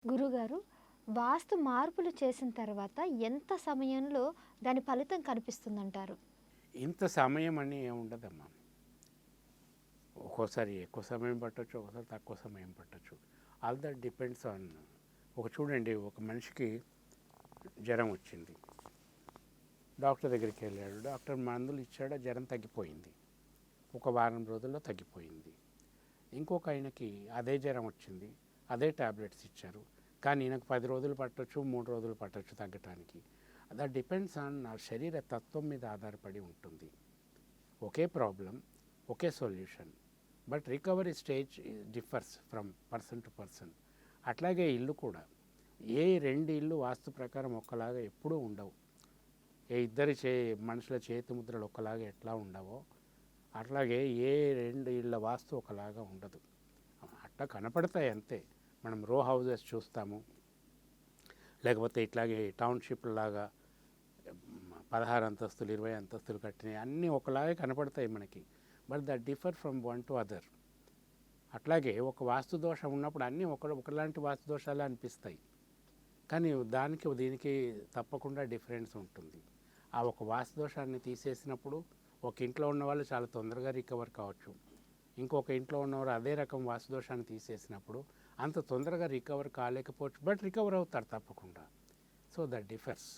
గురుగారు, వాస్తు మార్పులు చేసిన తర్వాత ఎంత సమయంలో దాని ఫలితం కనిపిస్తుందంటారు? ఇంత సమయం అని ఏముండదమ్మా. ఒక్కోసారి ఎక్కువ సమయం పట్టొచ్చు, ఒక్కోసారి తక్కువ సమయం పట్టొచ్చు. All that depends on. చూడండి, ఒక మనిషికి జ్వరం వచ్చింది, డాక్టర్ దగ్గరికి వెళ్ళాడు, డాక్టర్ మందులు ఇచ్చాడు, జ్వరం తగ్గిపోయింది, ఒక వారం రోజుల్లో తగ్గిపోయింది. ఇంకొక ఆయనకి అదే జ్వరం వచ్చింది, అదే ట్యాబ్లెట్స్ ఇచ్చారు, కానీ ఈయనకు 10 రోజులు పట్టొచ్చు, 3 రోజులు పట్టొచ్చు తగ్గటానికి. దట్ డిపెండ్స్ ఆన్ నా శరీర తత్వం మీద ఆధారపడి ఉంటుంది. ఒకే ప్రాబ్లం, ఒకే solution, but recovery stage differs from person to person. అట్లాగే ఇల్లు కూడా, ఏ 2 ఇల్లు వాస్తు ప్రకారం ఒక్కలాగా ఎప్పుడూ ఉండవు. ఏ ఇద్దరి మనుషుల చేతి ముద్రలు ఒకలాగా ఎట్లా ఉండవో అట్లాగే ఏ 2 ఇళ్ళ వాస్తు ఒకలాగా ఉండదు. అట్లా కనపడతాయి అంతే. మనం రో హౌజెస్ చూస్తాము, లేకపోతే ఇట్లాగే టౌన్షిప్ లాగా 16 అంతస్తులు 20 అంతస్తులు కట్టినవి అన్నీ ఒకలాగే కనపడతాయి మనకి. But that differ from one to other. అట్లాగే ఒక వాస్తు దోషం ఉన్నప్పుడు అన్నీ ఒకలాంటి వాస్తు దోషాలే అనిపిస్తాయి, కానీ దానికి దీనికి తప్పకుండా డిఫరెన్స్ ఉంటుంది. ఆ ఒక వాస్తు దోషాన్ని తీసేసినప్పుడు ఒక ఇంట్లో ఉన్న వాళ్ళు చాలా తొందరగా రికవర్ కావచ్చు, ఇంకొక ఇంట్లో ఉన్నవారు అదే రకం వాస్తు దోషాన్ని తీసేసినప్పుడు అంత తొందరగా రికవర్ కాలేకపోవచ్చు, బట్ రికవర్ అవుతారు తప్పకుండా. So that differs.